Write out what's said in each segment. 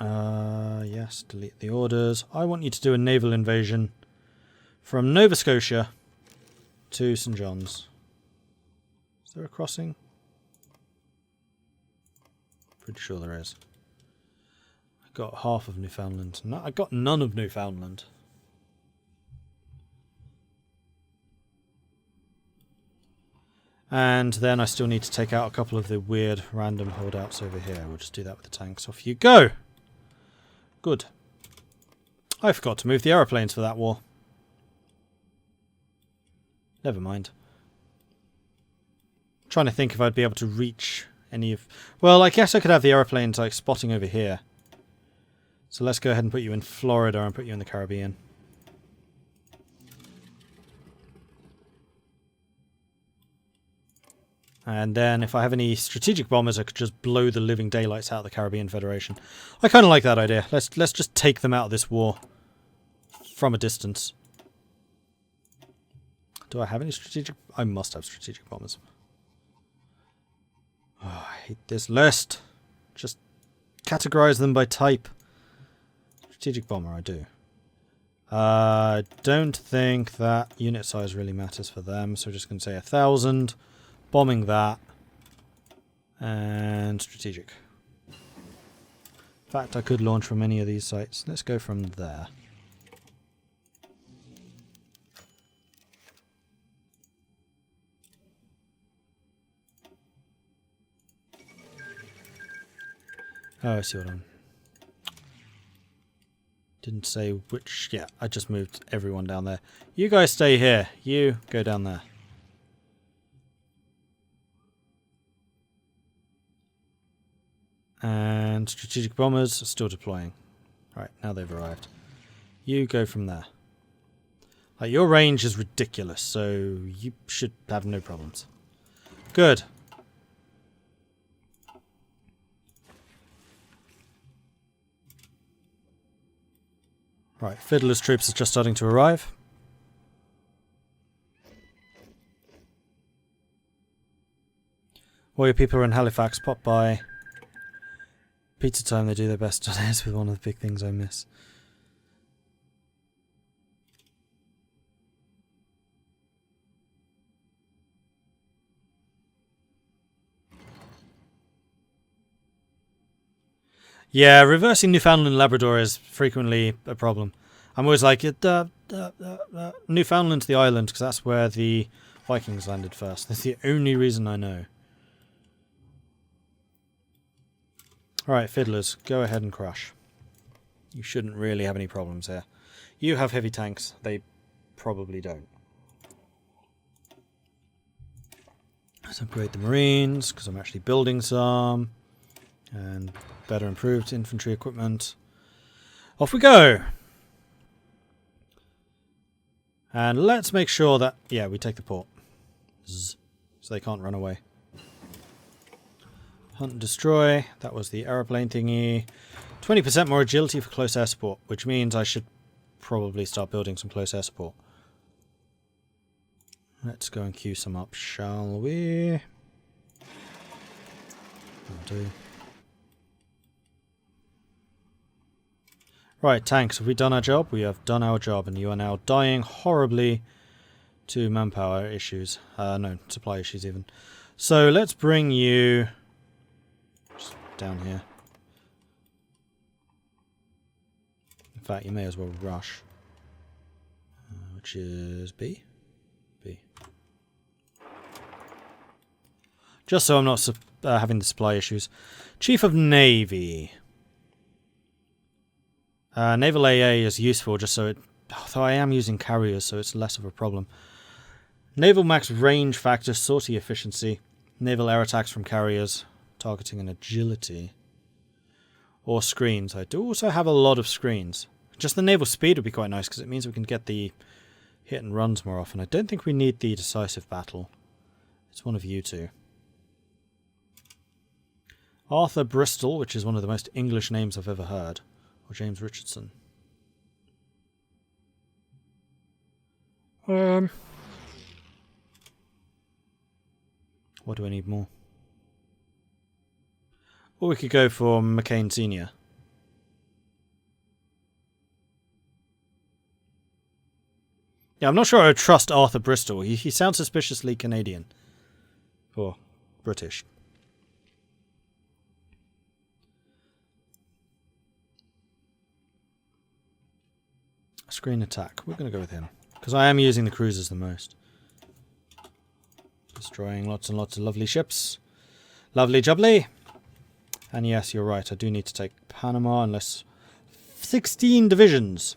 Yes, delete the orders. I want you to do a naval invasion from Nova Scotia to St. John's. Is there a crossing? Pretty sure there is. I got half of Newfoundland. No, I got none of Newfoundland. And then I still need to take out a couple of the weird random holdouts over here. We'll just do that with the tanks. Off you go! Good. I forgot to move the aeroplanes for that war. Never mind. I'm trying to think if I'd be able to reach any of... Well, I guess I could have the aeroplanes like spotting over here. So let's go ahead and put you in Florida and put you in the Caribbean. And then if I have any strategic bombers, I could just blow the living daylights out of the Caribbean Federation. I kind of like that idea. Let's just take them out of this war from a distance. Do I have any strategic? I must have strategic bombers. Oh, I hate this list. Just categorize them by type. Strategic bomber, I do. I don't think that unit size really matters for them, so we're just going to say 1,000. Bombing that. And strategic. In fact, I could launch from any of these sites. Let's go from there. Oh, I see what I'm... Didn't say which... Yeah, I just moved everyone down there. You guys stay here. You go down there. And strategic bombers are still deploying. Right, now they've arrived. You go from there. Like, your range is ridiculous, so you should have no problems. Good. Right, Fiddler's troops are just starting to arrive. While your people are in Halifax, pop by. Pizza time, they do their best. That's with one of the big things I miss. Yeah, reversing Newfoundland and Labrador is frequently a problem. I'm always like, Newfoundland's the island, because that's where the Vikings landed first. That's the only reason I know. Alright, Fiddlers, go ahead and crush. You shouldn't really have any problems here. You have heavy tanks, they probably don't. Let's upgrade the Marines, because I'm actually building some. And better improved infantry equipment. Off we go! And let's make sure that, yeah, we take the port. Zzz, so they can't run away. Hunt and destroy. That was the aeroplane thingy. 20% more agility for close air support, which means I should probably start building some close air support. Let's go and queue some up, shall we? That'll do. Right, tanks, have we done our job? We have done our job, and you are now dying horribly to manpower issues. No, supply issues even. So let's bring you just down here. In fact, you may as well rush. Which is B? B. Just so I'm not having the supply issues. Chief of Navy. Naval AA is useful just so it... Although I am using carriers, so it's less of a problem. Naval max range factor, sortie efficiency. Naval air attacks from carriers. Targeting and agility. Or screens. I do also have a lot of screens. Just the naval speed would be quite nice, because it means we can get the hit and runs more often. I don't think we need the decisive battle. It's one of you two. Arthur Bristol, which is one of the most English names I've ever heard. Or James Richardson. What do I need more? Or we could go for McCain Sr. Yeah, I'm not sure I would trust Arthur Bristol. He sounds suspiciously Canadian. Or British. Screen attack. We're going to go with him. Because I am using the cruisers the most. Destroying lots and lots of lovely ships. Lovely jubbly. And yes, you're right. I do need to take Panama unless... 16 divisions.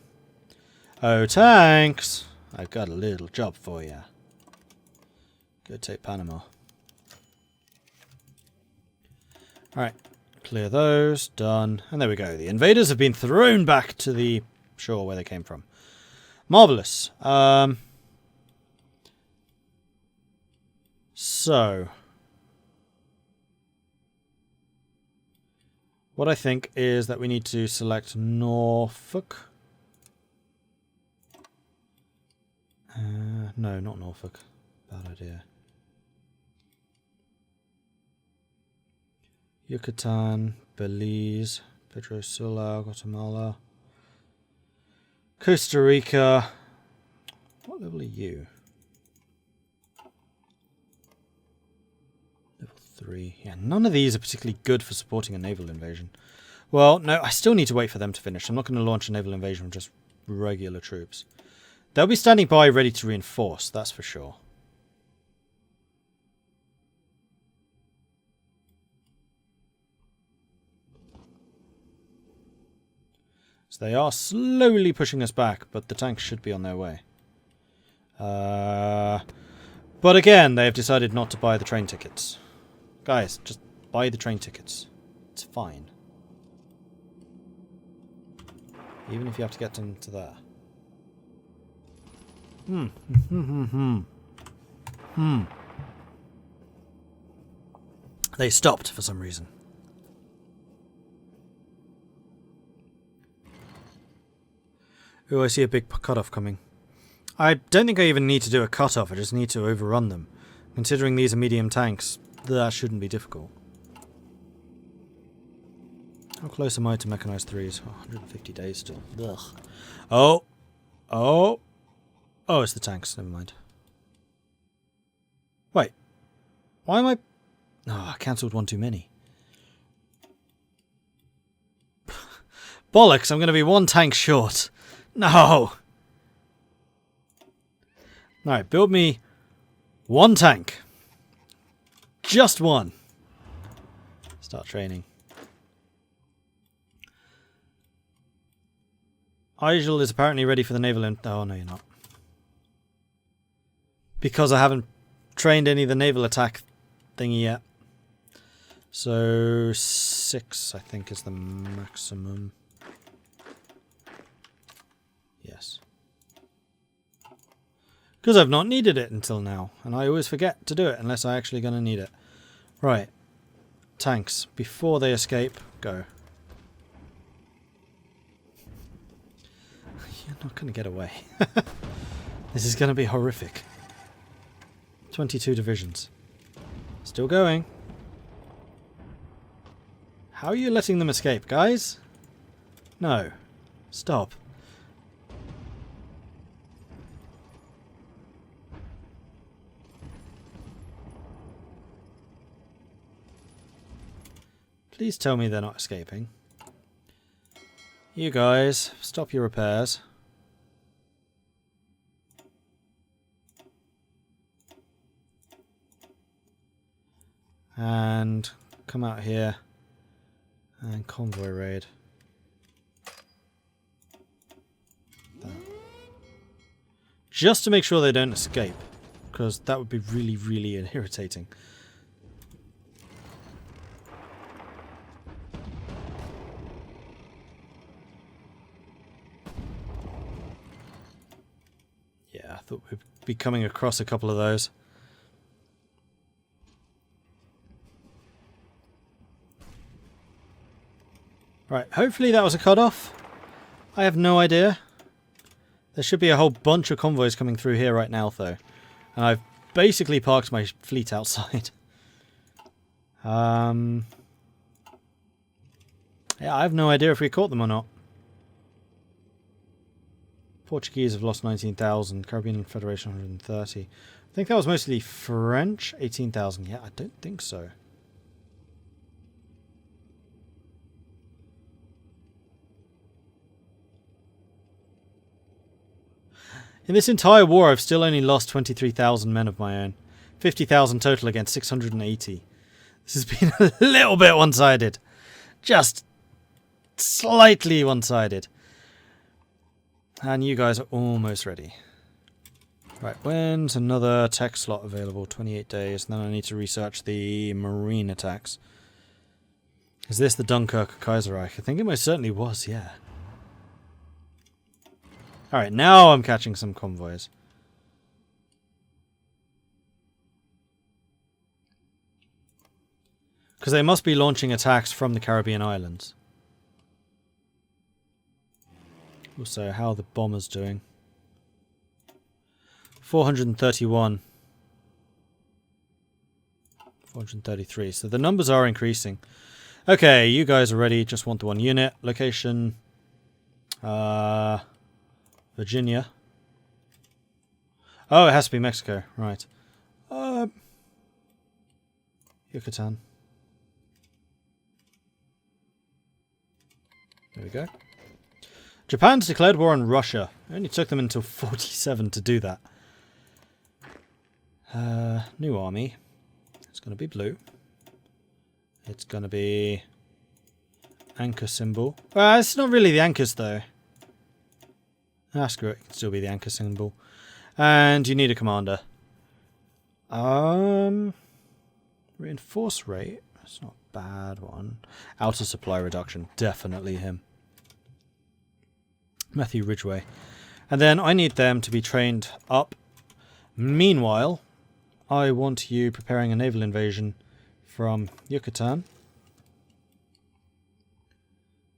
Oh, tanks. I've got a little job for you. Go take Panama. Alright. Clear those. Done. And there we go. The invaders have been thrown back to the shore where they came from. Marvellous. So... what I think is that we need to select Norfolk. No, not Norfolk. Bad idea. Yucatan, Belize, Pedro Sula, Guatemala, Costa Rica. What level are you? Level 3. Yeah, none of these are particularly good for supporting a naval invasion. Well, no, I still need to wait for them to finish. I'm not going to launch a naval invasion with just regular troops. They'll be standing by ready to reinforce, that's for sure. So they are slowly pushing us back, but the tanks should be on their way. But again, they have decided not to buy the train tickets. Guys, just buy the train tickets. It's fine. Even if you have to get them to there. They stopped for some reason. Oh, I see a big cutoff coming. I don't think I even need to do a cutoff, I just need to overrun them. Considering these are medium tanks, that shouldn't be difficult. How close am I to mechanized 3s? Oh, 150 days still. Ugh. Oh! Oh! Oh, it's the tanks, never mind. Wait. Why am I... Oh, I cancelled one too many. Bollocks, I'm going to be one tank short. No! Alright, build me one tank. Just one. Start training. Igel is apparently ready for the naval... Oh, no, you're not. Because I haven't trained any of the naval attack thingy yet. So 6, I think, is the maximum. Yes. Because I've not needed it until now. And I always forget to do it unless I'm actually going to need it. Right. Tanks. Before they escape, go. You're not going to get away. This is going to be horrific. 22 divisions. Still going. How are you letting them escape, guys? No. Stop. Please tell me they're not escaping. You guys, stop your repairs. And come out here and convoy raid. There. Just to make sure they don't escape, because that would be really, really irritating. Yeah, I thought we'd be coming across a couple of those. Right, hopefully that was a cutoff. I have no idea. There should be a whole bunch of convoys coming through here right now, though. And I've basically parked my fleet outside. Yeah, I have no idea if we caught them or not. Portuguese have lost 19,000. Caribbean Federation 130. I think that was mostly French. 18,000. Yeah, I don't think so. In this entire war, I've still only lost 23,000 men of my own. 50,000 total against 680. This has been a little bit one-sided. Just slightly one-sided. And you guys are almost ready. Right, when's another tech slot available? 28 days. And then I need to research the marine attacks. Is this the Dunkirk Kaiserreich? I think it most certainly was, yeah. Alright, now I'm catching some convoys. Because they must be launching attacks from the Caribbean islands. Also, how are the bombers doing? 431. 433. So the numbers are increasing. Okay, you guys are ready. Just want the one unit. Location. Virginia. Oh, it has to be Mexico. Right. Yucatan. There we go. Japan's declared war on Russia. It only took them until 47 to do that. New army. It's going to be blue. It's going to be anchor symbol. Well, it's not really the anchors though. Ah, screw it. It can still be the anchor symbol. And you need a commander. Reinforce rate. That's not a bad one. Outer supply reduction. Definitely him. Matthew Ridgway. And then I need them to be trained up. Meanwhile, I want you preparing a naval invasion from Yucatan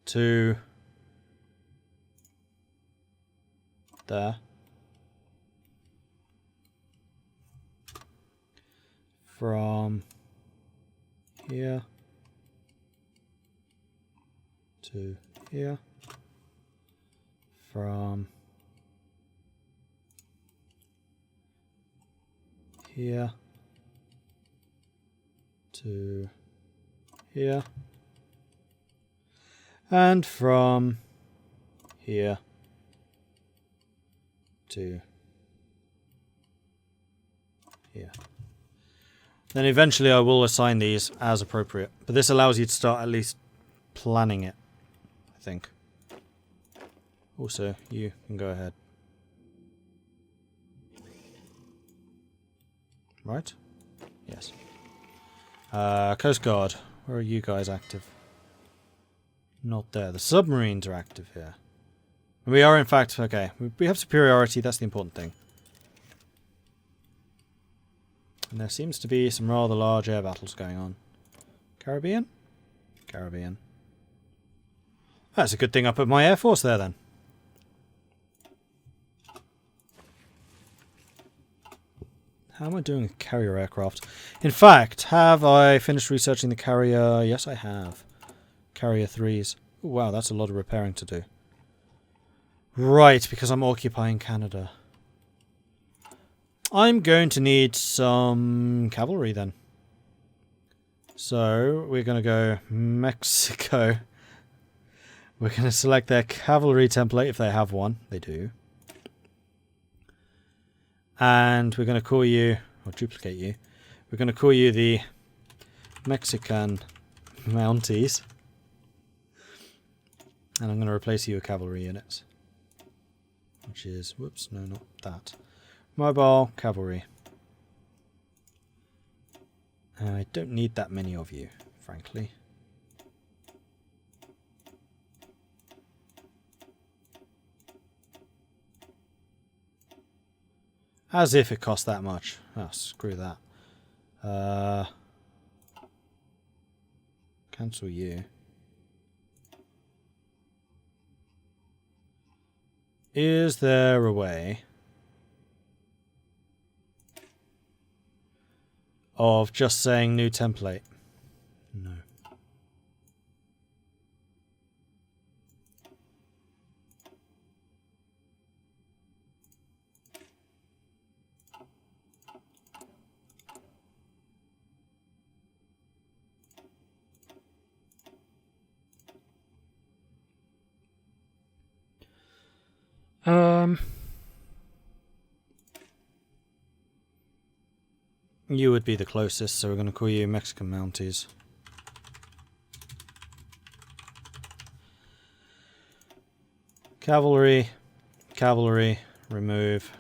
to there. From here to here. From here to here. And from here to here. Then eventually I will assign these as appropriate. But this allows you to start at least planning it, I think. Also, you can go ahead. Right? Yes. Coast Guard. Where are you guys active? Not there. The submarines are active here. We are in fact... Okay. We have superiority. That's the important thing. And there seems to be some rather large air battles going on. Caribbean? Caribbean. That's a good thing I put my air force there then. How am I doing with carrier aircraft? In fact, have I finished researching the carrier? Yes, I have. Carrier 3s. Ooh, wow, that's a lot of repairing to do. Right, because I'm occupying Canada. I'm going to need some cavalry then. So, we're going to go Mexico. We're going to select their cavalry template if they have one. They do. And we're going to call you, or duplicate you, we're going to call you the Mexican Mounties. And I'm going to replace you with cavalry units. Which is, whoops, no, not that. Mobile cavalry. I don't need that many of you, frankly. As if it cost that much. Oh, screw that. Cancel you. Is there a way of just saying new template? No. You would be the closest, so we're going to call you Mexican Mounties. Cavalry, cavalry, remove,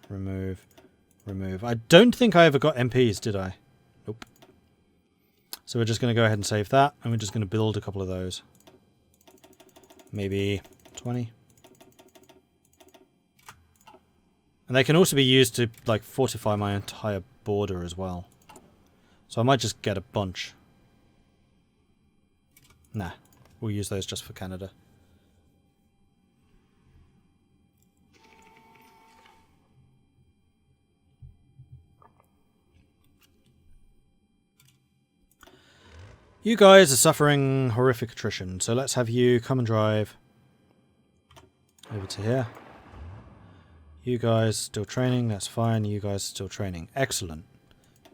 remove, remove. I don't think I ever got MPs, did I? Nope. So we're just going to go ahead and save that, and we're just going to build a couple of those. Maybe 20. And they can also be used to, like, fortify my entire border as well. So I might just get a bunch. Nah, we'll use those just for Canada. You guys are suffering horrific attrition, so let's have you come and drive over to here. You guys still training, that's fine. You guys still training. Excellent.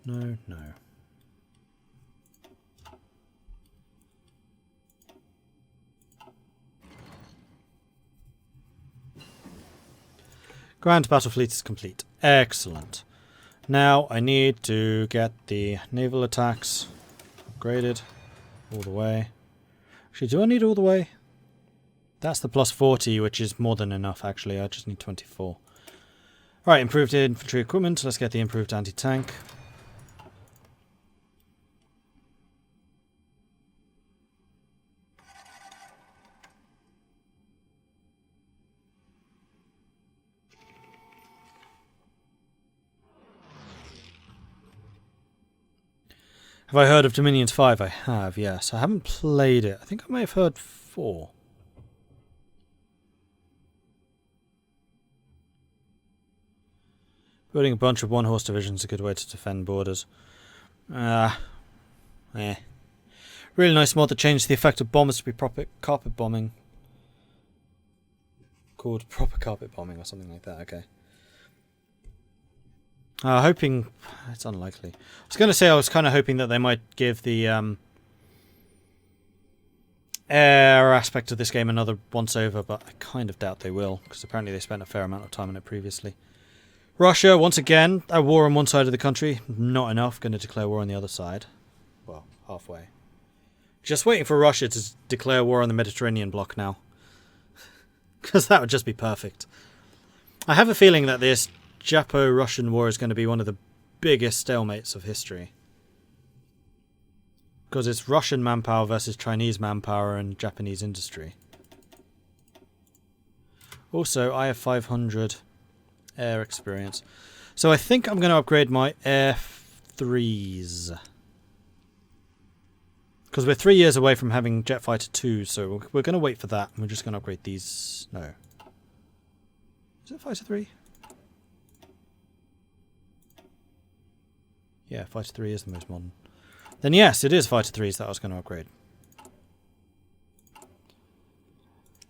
No, no. Grand Battle Fleet is complete. Excellent. Now I need to get the naval attacks upgraded all the way. Actually, do I need all the way? That's the plus 40, which is more than enough, actually. I just need 24. Alright, improved infantry equipment. Let's get the improved anti-tank. Have I heard of Dominions 5? I have, yes. I haven't played it. I think I may have heard 4. Building a bunch of one-horse divisions is a good way to defend borders. Really nice mod that changed the effect of bombers to be proper carpet bombing. Called proper carpet bombing or something like that, okay. Hoping... It's unlikely. I was going to say I was kind of hoping that they might give the air aspect of this game another once-over, but I kind of doubt they will, because apparently they spent a fair amount of time on it previously. Russia, once again, a war on one side of the country. Not enough. Going to declare war on the other side. Well, halfway. Just waiting for Russia to declare war on the Mediterranean bloc now. Because that would just be perfect. I have a feeling that this Japo-Russian war is going to be one of the biggest stalemates of history. Because it's Russian manpower versus Chinese manpower and Japanese industry. Also, I have 500... air experience. So I think I'm going to upgrade my Air 3s. Because we're 3 years away from having Jet Fighter 2, so we're going to wait for that. And we're just going to upgrade these. No. Is it Fighter 3? Yeah, Fighter 3 is the most modern. Then yes, it is Fighter 3s that I was going to upgrade.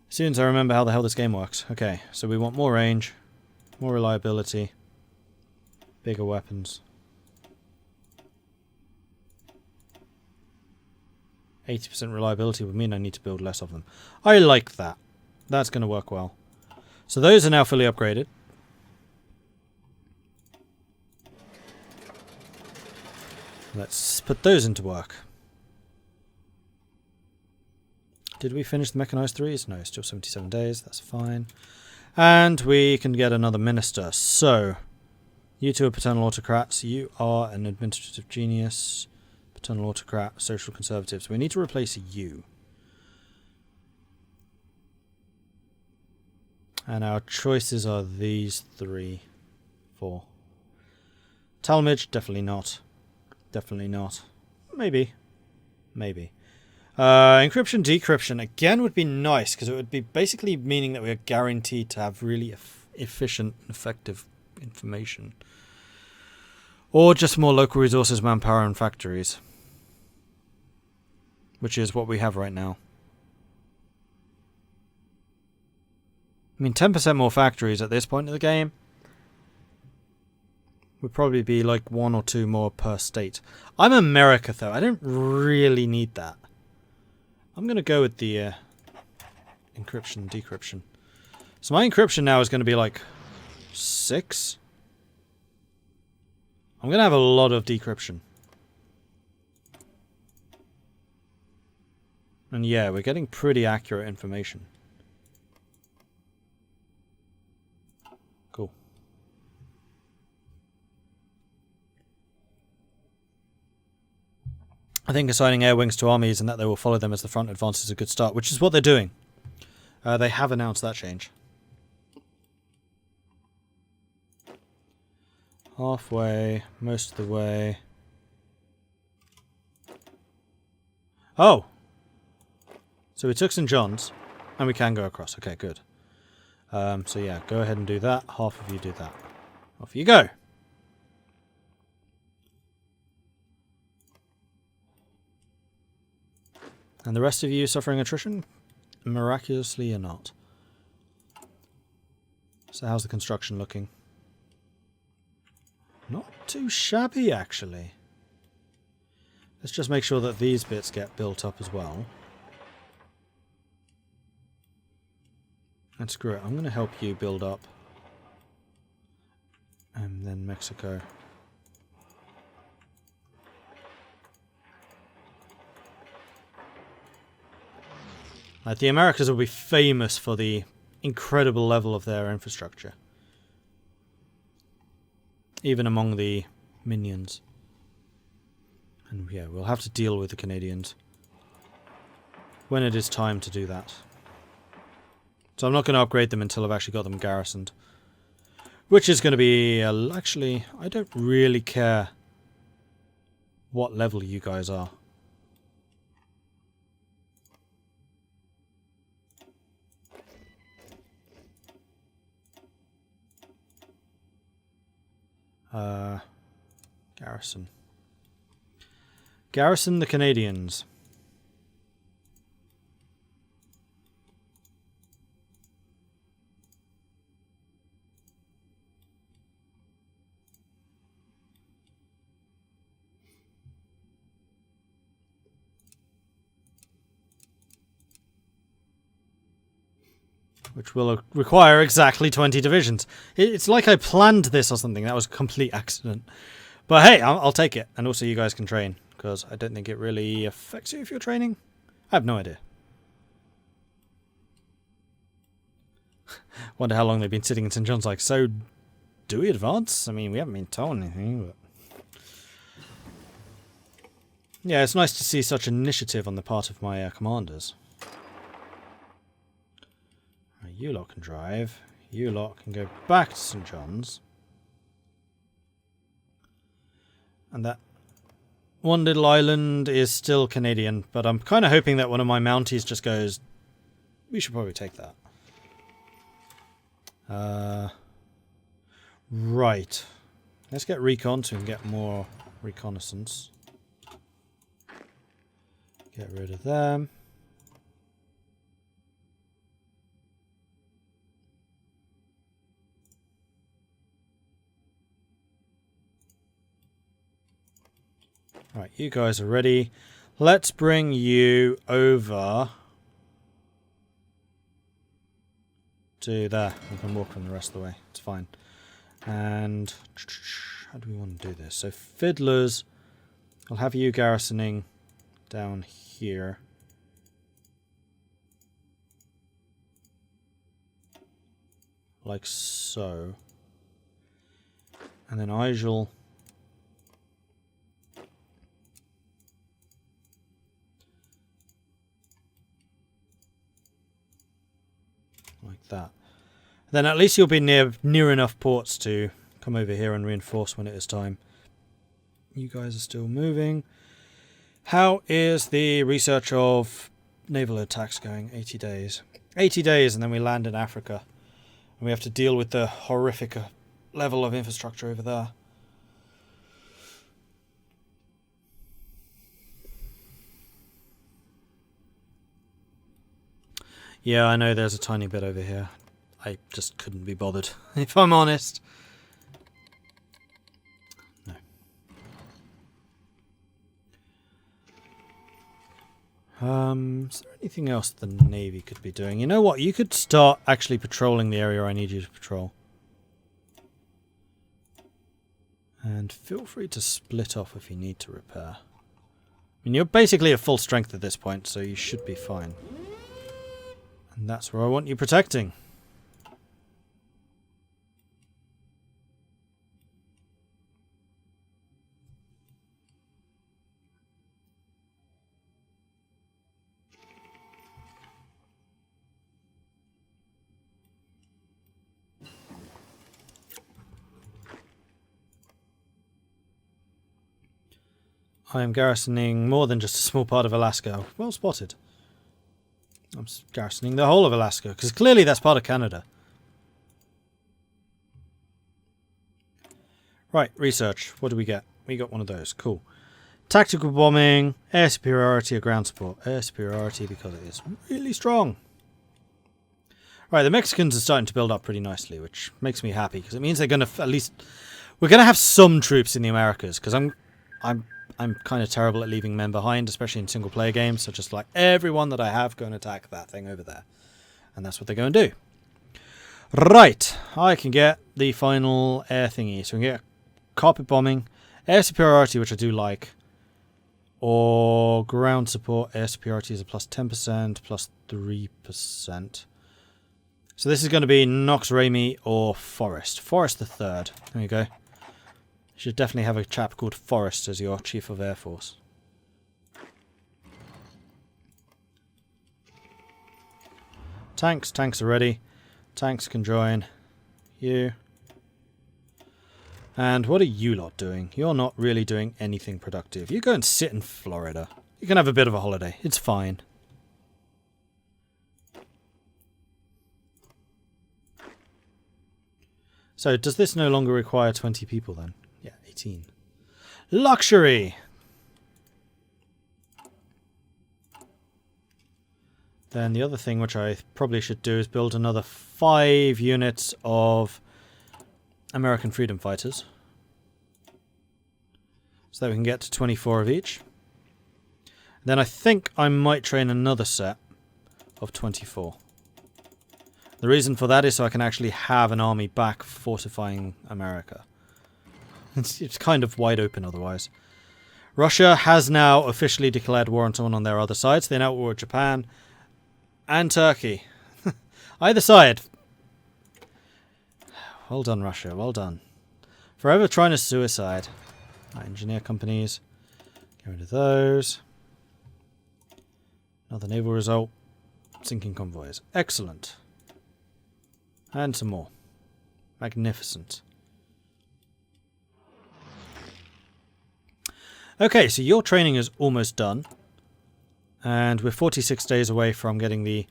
As soon as I remember how the hell this game works. Okay, so we want more range. More reliability. Bigger weapons. 80% reliability would mean I need to build less of them. I like that. That's going to work well. So those are now fully upgraded. Let's put those into work. Did we finish the mechanized 3s? No, still 77 days. That's fine. And we can get another minister. So, you two are paternal autocrats. You are an administrative genius. Paternal autocrat, social conservatives. We need to replace you. And our choices are these 3, 4. Talmadge, definitely not. Definitely not. Maybe. Maybe. Encryption, decryption, again would be nice, because it would be basically meaning that we are guaranteed to have really efficient and effective information. Or just more local resources, manpower and factories. Which is what we have right now. I mean, 10% more factories at this point of the game would probably be like 1 or 2 more per state. I'm America, though. I don't really need that. I'm going to go with the encryption, decryption. So my encryption now is going to be like 6. I'm going to have a lot of decryption. And yeah, we're getting pretty accurate information. Cool. I think assigning air wings to armies and that they will follow them as the front advances is a good start, which is what they're doing. They have announced that change. Halfway, most of the way. Oh! So we took St. John's, and we can go across. Okay, good. So yeah, go ahead and do that. Half of you do that. Off you go! And the rest of you suffering attrition? Miraculously or not. So how's the construction looking? Not too shabby, actually. Let's just make sure that these bits get built up as well. And screw it, I'm going to help you build up. And then Mexico. Like, the Americas will be famous for the incredible level of their infrastructure. Even among the minions. And yeah, we'll have to deal with the Canadians when it is time to do that. So I'm not going to upgrade them until I've actually got them garrisoned. Which is going to be... actually, I don't really care what level you guys are. Garrison. Garrison the Canadians. Which will require exactly 20 divisions. It's like I planned this or something. That was a complete accident. But hey, I'll take it. And also you guys can train. Because I don't think it really affects you if you're training. I have no idea. Wonder how long they've been sitting in St. John's like, so do we advance? I mean, we haven't been told anything, but... Yeah, it's nice to see such initiative on the part of my commanders. You lot can drive. You lot can go back to St. John's. And that one little island is still Canadian, but I'm kind of hoping that one of my Mounties just goes, we should probably take that. Right. Let's get recon so we can get more reconnaissance. Get rid of them. Right, you guys are ready. Let's bring you over to there. We can walk from the rest of the way. It's fine. And how do we want to do this? So fiddlers, I'll have you garrisoning down here. Like so. And then I shall... like that. Then at least you'll be near enough ports to come over here and reinforce when it is time. You guys are still moving. How is the research of naval attacks going? 80 days. 80 days and then we land in Africa. And we have to deal with the horrific level of infrastructure over there. Yeah, I know there's a tiny bit over here. I just couldn't be bothered, if I'm honest. No. Is there anything else the Navy could be doing? You know what? You could start actually patrolling the area I need you to patrol. And feel free to split off if you need to repair. I mean, you're basically at full strength at this point, so you should be fine. And that's where I want you protecting. I am garrisoning more than just a small part of Alaska. Well spotted. I'm garrisoning the whole of Alaska, because clearly that's part of Canada. Right, research. What do we get? We got one of those. Cool. Tactical bombing, air superiority or ground support. Air superiority because it is really strong. Right, the Mexicans are starting to build up pretty nicely, which makes me happy, because it means they're going to at least... We're going to have some troops in the Americas, because I'm kind of terrible at leaving men behind, especially in single-player games. So just like everyone that I have, go and attack that thing over there. And that's what they're going to do. Right. I can get the final air thingy. So we can get carpet bombing, air superiority, which I do like, or ground support. Air superiority is a plus 10%, plus 3%. So this is going to be Nox Ramey or Forrest. Forrest the third. There you go. You should definitely have a chap called Forrest as your Chief of Air Force. Tanks. Tanks are ready. Tanks can join you. And what are you lot doing? You're not really doing anything productive. You go and sit in Florida. You can have a bit of a holiday. It's fine. So, does this no longer require 20 people then? Yeah, 18. Luxury! Then the other thing which I probably should do is build another 5 units of American freedom fighters. So that we can get to 24 of each. Then I think I might train another set of 24. The reason for that is so I can actually have an army back fortifying America. It's kind of wide open otherwise. Russia has now officially declared war on someone on their other side. So they're now at war with Japan and Turkey. Either side. Well done, Russia. Well done. Forever trying to suicide. Right, engineer companies. Get rid of those. Another naval result. Sinking convoys. Excellent. And some more. Magnificent. Okay, so your training is almost done. And we're 46 days away from getting the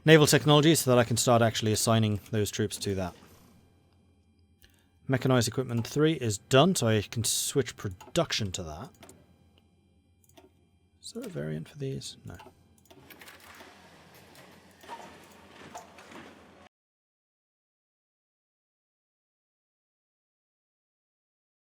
naval technology so that I can start actually assigning those troops to that. Mechanized equipment 3 is done, so I can switch production to that. Is there a variant for these? No.